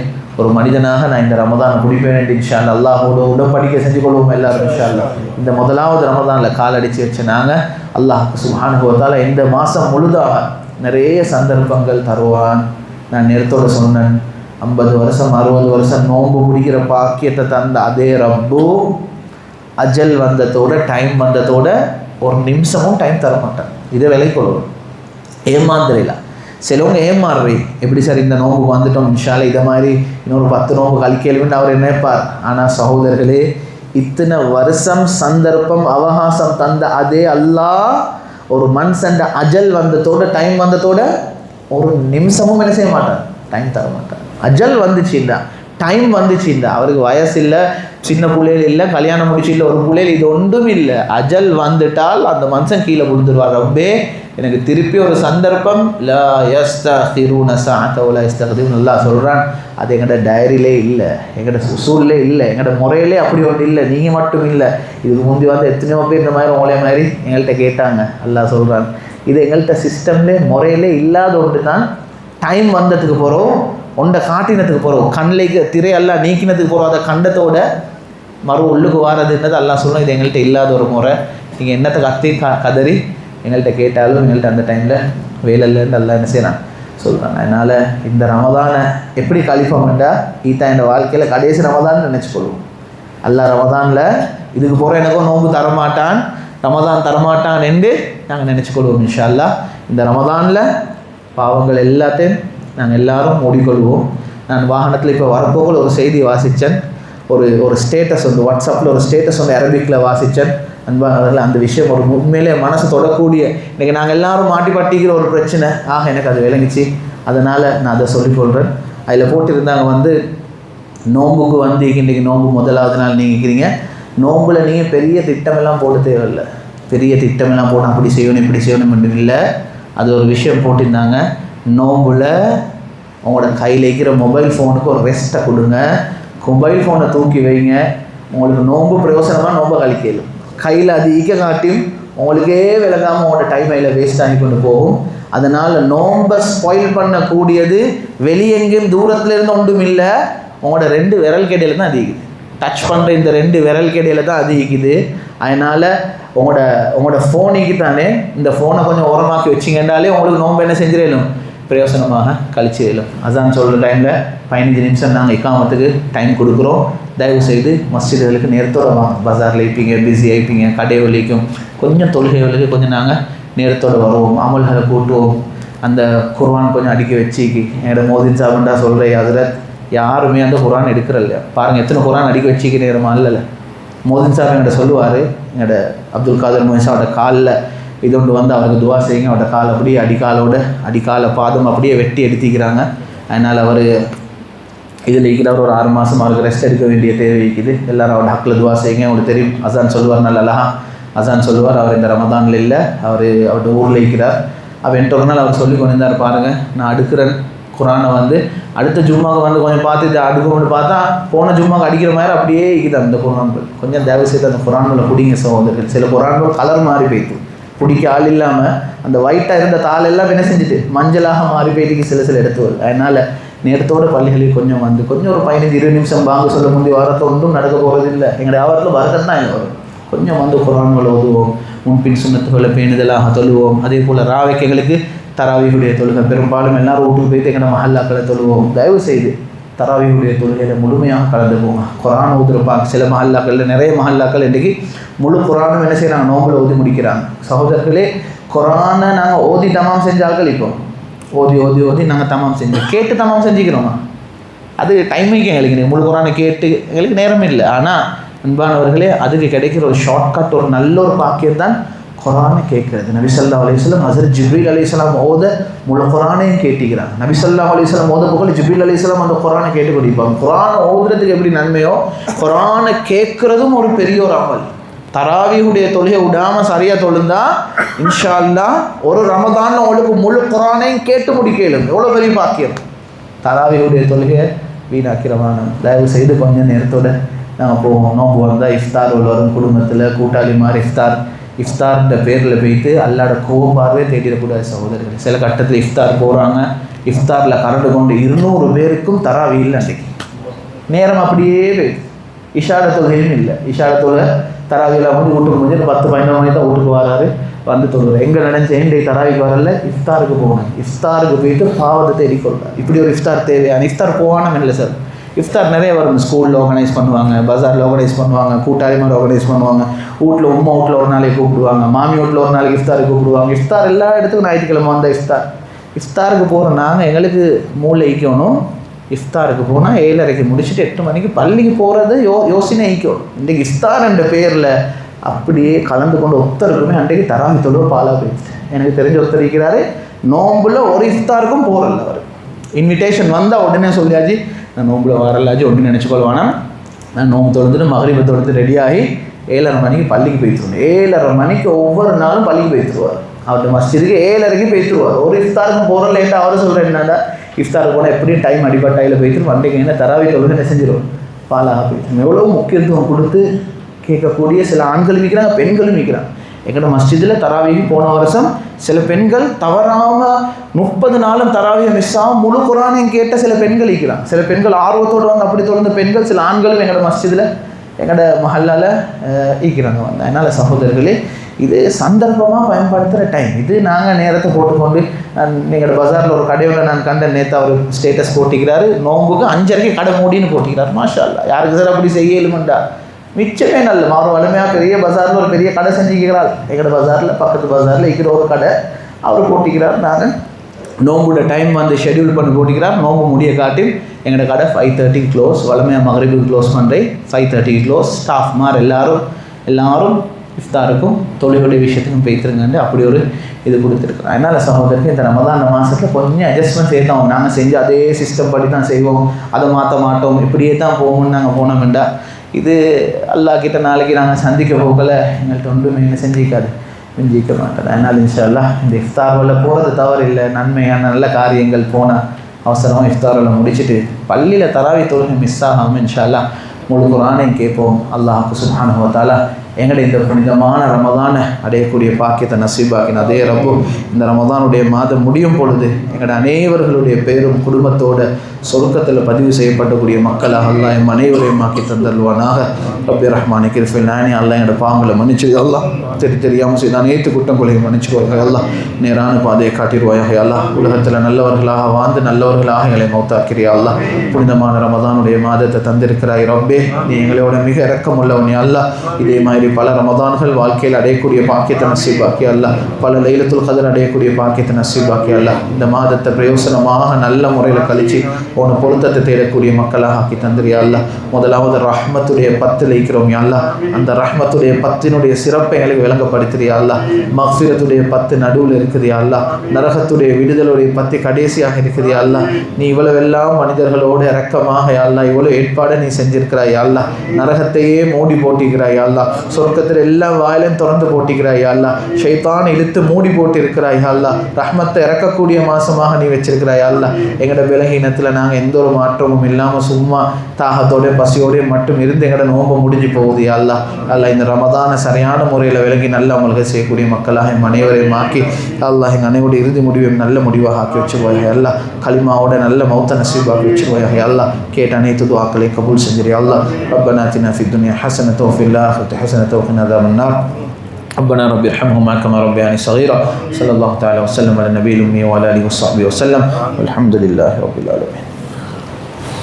ஒரு மனிதனாக நான் இந்த ரமதானை பிடிப்பேன் என்று இன்ஷா அல்லாஹ் அல்லாஹோட உடன்படிக்கை செஞ்சு கொள்வோம் எல்லாரும் இன்ஷா அல்லாஹ். இந்த முதலாவது ரமதானில் காலடிச்சு வச்ச நாங்கள் அல்லாஹ்க்கு சுப்ஹானஹு வ தஆலா இந்த மாதம் முழுதாக நிறைய சந்தர்ப்பங்கள் தருவான். நான் நேரத்தோடு சொன்னேன், 50 வருஷம் 60 வருஷம் நோன்பு பிடிக்கிற பாக்கியத்தை தந்த அதே ரப்பு அஜல் வந்ததோட டைம் வந்ததோட ஒரு நிமிஷமும் டைம் தர மாட்டேன். இதை விலை கொள்ளணும். ஏமாந்துடல. சிலவங்க ஏமாறுறி, எப்படி சார் இந்த நோம்பு வந்துட்டோம் இன்ஷால்ல இதை மாதிரி இன்னொரு 10 நோம்பு கழிக்கலுன்னு அவர் நினைப்பார். ஆனால் சகோதரர்களே, இத்தனை வருஷம் சந்தர்ப்பம் அவகாசம் தந்த அதே அல்லாஹ் ஒரு மனுஷன் அஜல் வந்ததோட டைம் வந்ததோட ஒரு நிமிஷமும் என்ன செய்ய மாட்டார், டைம் தர மாட்டார். அஜல் வந்துச்சுண்டா, டைம் வந்துச்சுண்டா, அவருக்கு வயசு இல்லை, சின்ன பிள்ளைகள் இல்லை, கல்யாணம் முடிச்சு இல்லை, ஒரு பிள்ளைகள் இது ஒன்றும் இல்லை. அஜல் வந்துட்டால் அந்த மனுஷன் கீழே விழுந்துருவார். ரப்பே எனக்கு திருப்பி ஒரு சந்தர்ப்பம், லா யஸ்தகிரூன ஸஅத வலா யஸ்தக்திமூன், அல்லாஹ் சொல்கிறான். அது எங்கள்ட டைரியிலே இல்லை, எங்கள்ட உசூல்லே இல்லை, எங்கள்ட முறையிலே அப்படி ஒன்று இல்லை. நீங்கள் மட்டும் இல்லை, இதுக்கு முந்தி வந்து எத்தனையோ பேர் இந்த மாதிரி உங்களே மாதிரி எங்கள்கிட்ட கேட்டாங்க. அல்லாஹ் சொல்கிறான், இது எங்கள்கிட்ட சிஸ்டம்லே முறையிலே இல்லாத ஒன்று தான். டைம் வந்ததுக்கு போகிறோம், ஒன்றை காட்டினத்துக்கு போகிறோம், கண்ணிலைக்கு திரையெல்லாம் நீக்கினதுக்கு போகிறோம், அதை கண்டத்தோட மறு உள்ளுக்கு வாரதுன்றது அல்லாஹ் சொல்லணும். இது எங்கள்கிட்ட இல்லாத ஒரு முறை, நீங்கள் என்னத்தை கத்தி கதறி எங்கள்கிட்ட கேட்டாலும் எங்கள்கிட்ட அந்த டைமில் வேலை இல்லைன்னு எல்லாம் என்ன செய்யலாம் சொல்கிறாங்க. அதனால் இந்த ரமதானை எப்படி கழிப்போம்டா ஈத்தா இந்த வாழ்க்கையில் கடைசி ரமதான்னு நினச்சிக்கொள்வோம். அல்லாஹ் ரமதானில் இதுக்கு போகிற எனக்கும் நோன்பு தரமாட்டான், ரமதான் தரமாட்டான் என்று நாங்கள் நினச்சிக்கொள்வோம். இன்ஷா அல்லாஹ் இந்த ரமதானில் பாவங்கள் எல்லாத்தையும் நாங்கள் எல்லாரும் மூடிக்கொள்வோம். நான் வாகனத்தில் இப்போ வரப்போகல ஒரு செய்தி வாசித்தேன், ஒரு ஸ்டேட்டஸ் வந்து வாட்ஸ்அப்பில் ஒரு ஸ்டேட்டஸ் வந்து அரபிக்கில் வாசித்தேன். அன்பானவர்கள், அந்த விஷயம் ஒரு உண்மையிலே மனசு தொடக்கூடிய, இன்றைக்கி நாங்கள் எல்லோரும் மாட்டி பட்டிக்கிற ஒரு பிரச்சனை. எனக்கு அது விளங்கிச்சு, அதனால் நான் அதை சொல்லிக்கொள்கிறேன். அதில் போட்டிருந்தாங்க வந்து நோம்புக்கு வந்து இன்றைக்கி நோம்பு முதலாவது நாள் நீங்கிறீங்க, நோம்பில் நீங்கள் பெரிய திட்டமெல்லாம் போட்டு தேவையில்லை, பெரிய திட்டமெல்லாம் போட்டு அப்படி செய்யணும் இப்படி செய்யணும் மட்டும் இல்லை. அது ஒரு விஷயம் போட்டிருந்தாங்க, நோம்பில் உங்களோட கையில் இருக்கிற மொபைல் ஃபோனுக்கு ஒரு ரெஸ்ட்டை கொடுங்க, மொபைல் ஃபோனை தூக்கி வைங்க, உங்களுக்கு நோம்பு பிரயோசனமாக நோம்பை கழிக்கலும். கையில் அது ஈக்க காட்டியும் உங்களுக்கே விலகாமல் உங்களோட டைம் அதில் வேஸ்ட் ஆகி கொண்டு போகும். அதனால் நோம்பை ஸ்பாயில் பண்ணக்கூடியது வெளியெங்கும் தூரத்தில் இருந்து ஒன்றும் இல்லை, உங்களோட 2 விரல் கடையில் தான் அதிகுது. டச் பண்ணுற இந்த 2 விரல் கடையில் தான் அதிகுது. அதனால் உங்களோட ஃபோனுக்கு தானே இந்த ஃபோனை கொஞ்சம் ஓரமாக்கி வச்சிங்கன்றாலே உங்களுக்கு நோம்பு என்ன செஞ்சிடலும், பிரயோசனமாக கழிச்சிடலும். அதான் சொல்கிற டைமில் 15 நிமிஷம் நாங்கள் இக்காமத்துக்கு டைம் கொடுக்குறோம். தயவு செய்து மஸ்ஜிதுகளுக்கு நேரத்தோடு வாங்க. பஜாரில் இருப்பீங்க, பிஸி ஆகிப்பீங்க, கடை வலிக்கும், கொஞ்சம் தொழுகைகளுக்கு கொஞ்சம் நாங்கள் நேரத்தோடு வருவோம், அமல்களை கூட்டுவோம். அந்த குர்ஆன் கொஞ்சம் அடுக்கி வச்சு என்னோட மோதின் சாபண்டா சொல்கிற அதில் யாருமே அந்த குர்ஆன் எடுக்கிறல்ல. பாருங்கள் எத்தனை குர்ஆன் அடுக்கி வச்சுக்க நேரமா இல்லைல்ல. மோதின் சாப் என்கிட்ட சொல்லுவார், என்னோட அப்துல் காதர் மோதின் சாவோட காலில் இது ஒன்று வந்து அவருக்கு துவா செய்யுங்க, அவரோட கால் அப்படியே அடிக்கால பாதம் அப்படியே வெட்டி எடுத்திக்கிறாங்க. அதனால் அவர் இதில் இருக்கிறவர் ஒரு 6 மாதம் அவருக்கு ரெஸ்ட் எடுக்க வேண்டிய தேவை இருக்குது. எல்லோரும் அவரோட ஹக்கில் துவா செய்யுங்க. உங்களுக்கு தெரியும் அசான் சொல்லுவார், நல்ல அசான் சொல்லுவார். அவர் இந்த ரமதானில் இல்லை, அவர்கிட்ட ஊரில் இருக்கிறார். அவர் என்கிட்ட ஒரு நாள் அவர் சொல்லி கொண்டு இருந்தார், பாருங்கள் நான் அடுக்கிறேன் குரானை வந்து அடுத்த ஜும்மாவுக்கு வந்து கொஞ்சம் பார்த்து இதை அடுக்கணும்னு பார்த்தா போன ஜும்மாவுக்கு அடிக்கிற மாதிரி அப்படியே இருக்குது அந்த குரான்கள். கொஞ்சம் தயவு செய்து அந்த குரான்களை பிடிங்க சகோதரர்கள். சில குரான்கள் கலர் மாறி போயிட்டு பிடிக்க ஆள் இல்லாமல் அந்த ஒயிட்டாக இருந்த தாள் எல்லாம் என்ன செஞ்சுட்டு மஞ்சளாக மாறி போயிட்டு சில இடத்துகள். அதனால் நேரத்தோடு பள்ளிகளில் கொஞ்சம் வந்து கொஞ்சம் ஒரு 15-20 நிமிஷம் வாங்க சொல்ல முந்தைய வாரத்தை ஒன்றும் நடக்க போகிறது இல்லை. எங்களுடைய வாரத்தில் வரக்கத்து தான் வரும். கொஞ்சம் வந்து குரான்களை ஓதுவோம், முன்பின் சுன்னத்துகளை பேணுதலாக தொழுவோம். அதே போல் ராவைக்கைகளுக்கு தராவியுடைய தொழுகை பெரும்பாலும் எல்லாரும் வீட்டுக்கு போய்த்து எங்களை மஹல்லாக்களை தொழுவோம். தயவு செய்து தராவியுடைய தொழுகையில் முழுமையாக கலந்து போங்க. குரான் ஓதுறப்பாங்க சில மஹல்லாக்களில், நிறைய மஹல்லாக்கள் இன்றைக்கி முழு குரானும் என்ன செய்கிறாங்க, நோம்பில் ஓதி முடிக்கிறாங்க. சகோதரர்களே, குரானை நாங்கள் ஓதி தமாம் செஞ்சார்கள். இப்போ ஓதி நாங்கள் தமாம் செஞ்சோம், கேட்டு தமாம் செஞ்சுக்கிறோமா? அது டைமிங்கு எங்களுக்கு முழு குரானை கேட்டு எங்களுக்கு நேரம் இல்லை. ஆனால் அன்பானவர்களே, அதுக்கு கிடைக்கிற ஒரு ஷார்ட்கட், ஒரு நல்ல ஒரு பாக்கியம் தான் குரானை கேட்குறது. நபி ஸல்லல்லாஹு அலைஹி வஸல்லம் ஹஸரத் ஜிப்ரீல் அலைஹிஸ்ஸலாம் ஓத முழு குரானையும் கேட்டிக்கிறாங்க. நபி ஸல்லல்லாஹு அலைஹி வஸல்லம் ஓத போகல ஜிப்ரீல் அலைஹிஸ்ஸலாம் அந்த குரானை கேட்டு படிப்பாங்க. குரானை ஓதுறதுக்கு எப்படி நன்மையோ குரானை கேட்குறதும் ஒரு பெரிய ஒரு அமல். தராவியுடைய தொழுகை விடாமல் சரியாக தொழுந்தா இன்ஷா அல்லாஹ் ஒரு ரமதான் உங்களுக்கு முழு குரானையும் கேட்டு முடிக்கலும். எவ்வளோ பெரிய பாக்கியம். தராவியுடைய தொழுகையை வீணாக்கிறமான தயவு செய்து கொஞ்சம் நேரத்தோடு நாங்கள் போவோம். நோம்பு வந்தால் இஃப்தார் வரும், குடும்பத்தில் கூட்டாளி மாதிரி இஃப்தார்ன்ற பேரில் போய்ட்டு அல்லாட கோபார்வே தேடிடக்கூடாது சகோதரர்கள். சில கட்டத்தில் இஃப்தார் போகிறாங்க, இஃப்தாரில் கரண்டு கொண்டு 200 பேருக்கும் தராவி இல்லை. அன்றைக்கு நேரம் அப்படியே போயிடுது. இஷாட தொழுகையும் இல்லை. இஷாட தொழுகை தராவியில் வந்து வீட்டுக்கு முடிஞ்சு 10-11 மணி தான் வீட்டுக்கு வராரு, வந்து தொழுகிறார். எங்கே நினைச்சேன் இன்றைக்கு தராவிக்கு வரல, இஃப்தாருக்கு போகணும். இஃப்தாருக்கு போயிட்டு பாவத்தை தேடிக்கொள்கிறார். இப்படி ஒரு இஃப்தார் தேவையான இஃப்தார் போகாமல் இல்லை சார். இஃப்தார் நிறைய வரும். ஸ்கூலில் ஆர்கனைஸ் பண்ணுவாங்க, பஜாரில் ஆர்கனைஸ் பண்ணுவாங்க, கூட்டாளி மாதிரி ஆர்கனைஸ் பண்ணுவாங்க, வீட்டில் வீட்டில் ஒரு நாளைக்கு கூப்பிடுவாங்க, மாமி வீட்டில் ஒரு நாளைக்கு இஃப்தாருக்கு கூப்பிடுவாங்க. இஃப்தார் எல்லா இடத்துக்கும் ஞாயிற்றுக்கிழமை வந்தால் இஃப்தாருக்கு போகிற நாங்கள் எங்களுக்கு மூளை ஈக்கணும். இஃப்தாருக்கு போனால் 7:30 முடிச்சுட்டு 8 மணிக்கு பள்ளிக்கு போகிறது யோசனை ஈக்கணும். இன்றைக்கு இஃப்தார் என்ற பேரில் அப்படியே கலந்து கொண்டு ஒருத்தருக்குமே அன்றைக்கு தராவி தொழுவ பாலாக போயிடுச்சு. எனக்கு தெரிஞ்ச ஒருத்தர் இருக்கிறாரு, நோம்பில் ஒரு இஃப்தாருக்கும் போகிறல்ல. அவர் இன்விடேஷன் வந்தால் உடனே சொல்லியாச்சு, நான் நோம்பில் வரலாச்சு ஒன்று நினச்சிக்கொள்வானா, நான் நோம்பு தொழுந்துட்டு மகரிபை தொழுந்து ரெடியாகி 7:30 மணிக்கு பள்ளிக்கு போய்த்துருவோம். 7:30 மணிக்கு ஒவ்வொரு நாளும் பள்ளிக்கு போய்த்துருவார். அவர்கிட்ட மஸ்ஜிதுக்கு 7:30 போய்த்துருவார். ஒரு இஃப்தாருக்கும் போகிறல ஏன்ட்டு அவர் சொல்கிறேன், என்னடா இஃப்தாருக்கு போனால் எப்படியும் டைம் அடிப்பட்டாயில் போய்த்துரும், வண்டிக்கு என்ன தராவி தொழுகை என்ன செஞ்சிடும், பாலாக போய்த்து. எவ்வளோ முக்கியத்துவம் கொடுத்து கேட்கக்கூடிய சில ஆண்களும் இருக்கிறாங்க, பெண்களும் இருக்கிறாங்க. எங்கள்ட மஸ்ஜிதில் தராவிக்கு போன வருஷம் சில பெண்கள் தவறாமல் 30 நாளும் தராவியை மிஸ் ஆகும் முழு குரானையும் கேட்ட சில பெண்கள் இருக்கிறாங்க. சில பெண்கள் ஆர்வத்தோடு வந்து அப்படி தொடர்ந்த பெண்கள், சில ஆண்களும் எங்களோட மஸ்ஜிதில் எங்களோட மஹல்லால் ஈக்கிறாங்க வந்து. அதனால் சகோதரர்களே, இது சந்தர்ப்பமாக பயன்படுத்துகிற டைம். இது நாங்கள் நேரத்தை போட்டுக்கொண்டு நீங்கள் பஜாரில் ஒரு கடையில் நான் கண்ட நேற்று அவர் ஸ்டேட்டஸ் போட்டிக்கிறாரு, நோம்புக்கு 5:30 கடை மூடின்னு போட்டிக்கிறார். மாஷா அல்லாஹ், யாருக்கு சார் அப்படி செய்யலுமெண்டா மிச்சமே நல்ல மாறு வலிமையாக பெரிய பஜாரில் ஒரு பெரிய கடை செஞ்சுக்கிறாள். எங்களோட பஜாரில் பக்கத்து பஜாரில் இருக்கிற ஒரு கடை அவர் போட்டிக்கிறார். நாங்கள் நோம்புட டைம் வந்து ஷெட்யூல் பண்ணி போட்டிக்கிறார். நோம்பு முடிய காட்டி எங்களோட கடை 5:30 க்ளோஸ், வலிமையாக மகரிபுக்கு க்ளோஸ் பண்ணுறேன். 5:30 க்ளோஸ். ஸ்டாஃப் மார் எல்லாரும் இஃப்தாருக்கும் தொழிலுடைய விஷயத்துக்கும் போய்த்துருங்கன்னு அப்படி ஒரு இது கொடுத்துருக்குறோம். அதனால் சகோதரருக்கு இந்த ரமதான் மாதத்தில் கொஞ்சம் அட்ஜஸ்ட்மெண்ட் செய்தோம். நாங்கள் செஞ்சு அதே சிஸ்டம் படி தான் செய்வோம், அதை மாற்ற மாட்டோம், இப்படியே தான் போவோம்னு நாங்கள் போனோம்டா இது அல்லாஹ் கிட்ட நாளைக்கு நாங்கள் சந்திக்க போகல எங்கள்கிட்ட ஒன்றுமே என்ன செஞ்சிக்க மாட்டோம். அதனால் இன்ஷா அல்லாஹ் இந்த இஃப்தாரில் போகிறது தவறு இல்லை, நன்மையான நல்ல காரியங்கள் போனால் அவசரமாக இஃப்தாரில் முடிச்சுட்டு பள்ளியில் தராவி தொழுகை மிஸ் ஆகாமல் இன்ஷா அல்லாஹ் முழு குர்ஆனையும் கேட்போம். அல்லாஹ் சுப்ஹானஹு வ தஆலா எங்களை இந்த புனிதமான ரமதானை அடையக்கூடிய பாக்கியத்தை நசீபாக்கின அதே ரப்பு இந்த ரமதானுடைய மாதம் முடியும் பொழுது எங்களோட அனைவர்களுடைய பேரும் குடும்பத்தோட சொர்க்கத்தில் பதிவு செய்யப்படக்கூடிய மக்களாக அல்லாஹ் எம் அனைவரையும் ஆக்கி தந்தல்வானாக. ரப்பி ரஹ்மானி கிர்ஃபில் நானி அல்லாஹ் என்னோட பாவங்களை மன்னிச்சு அல்லாஹ் தெரியாமல் செய்த அனைத்து குற்றங்களையும் மன்னிச்சுக்கோங்க அல்லாஹ். நேரான பாதையை காட்டிடுவாயாக அல்லாஹ். உலகத்தில் நல்லவர்களாக வாழ்ந்து நல்லவர்களாக எங்களை மௌத்தாக்கிறியா அல்லாஹ். புனிதமான ரமதானுடைய மாதத்தை தந்திருக்கிறாய் ரப்பே, நீ எங்களோட மிக இரக்கமுள்ளவனே அல்லாஹ். இதே மாதிரி பல ரமதான்கள் வாழ்க்கையில் அடையக்கூடிய பாக்கியத்தை நசீபாக்கி அல்லாஹ். பல லைலத்துல் கத்ர் அடையக்கூடிய பாக்கியத்தை நசீபாக்கி அல்லாஹ். இந்த மாதத்தை பிரயோசனமாக நல்ல முறையில் கழிச்சு உன பொருத்தத்தை தேடக்கூடிய மக்களாக ஆக்கி தந்திரியா அல்லாஹ். முதலாவது ரஹ்மத்துடைய 10 இருக்கிறோம் அல்லாஹ். அந்த ரஹ்மத்துடைய 10 சிறப்பை எங்களுக்கு விளங்கப்படுத்துறியா அல்லாஹ். மக்ஃபிரத்துடைய 10 நடுவில் இருக்குதியா அல்லாஹ். நரகத்துடைய விடுதலுடைய 10 கடைசியாக இருக்குதியா அல்லாஹ். நீ இவ்வளவெல்லாம் மனிதர்களோடு இரக்கமாக அல்லாஹ் இவ்வளவு ஏற்பாடு நீ செஞ்சிருக்கிறாய் அல்லாஹ். நரகத்தையே மூடி போட்டிருக்கிறாய் அல்லாஹ். சொர்க்கத்தில் எல்லா வாயிலையும் திறந்து போட்டிக்கிறாய் அல்லாஹ். ஷைத்தான் இழுத்து மூடி போட்டு இருக்கிறாய் அல்லாஹ். ரஹ்மத்தை இறக்கக்கூடிய மாசமாக நீ வச்சிருக்கிறாய் அல்லாஹ். எங்களோட விலகினத்தில் நாங்கள் எந்த ஒரு மாற்றமும் இல்லாமல் சும்மா தாகத்தோட பசியோட மட்டும் இருந்து எங்களோட நோன்பு முடிஞ்சு போகுது அல்லாஹ். அல்லாஹ் இந்த ரமதானை சரியான முறையில் விலகி நல்ல அமல்களை செய்யக்கூடிய மக்களாக என் அனைவரையும் ஆக்கி அல்லாஹ் எங்கள் அனைவருடைய இறுதி முடிவையும் நல்ல முடிவாக ஆக்கி வச்சுருவாய் அல்லாஹ். கலிமாவோட நல்ல மௌத்த நசீபாக்கி வச்சுருவாய் அல்லாஹ். கேட்ட அனைத்து துஆக்களை கபூல் செஞ்சிரு அல்லாஹ். ரப்பனா ஆத்தினா ஃபித் துன்யா ஹஸனத்தன் வஃபில் ஆখিরাতি حسنة وقنا عذاب النار. ربنا رب ارحمهما كما ربياني صغيرا. صلى الله تعالى وسلم على النبي الأمي وعلى آله وصحبه وسلم والحمد لله رب العالمين.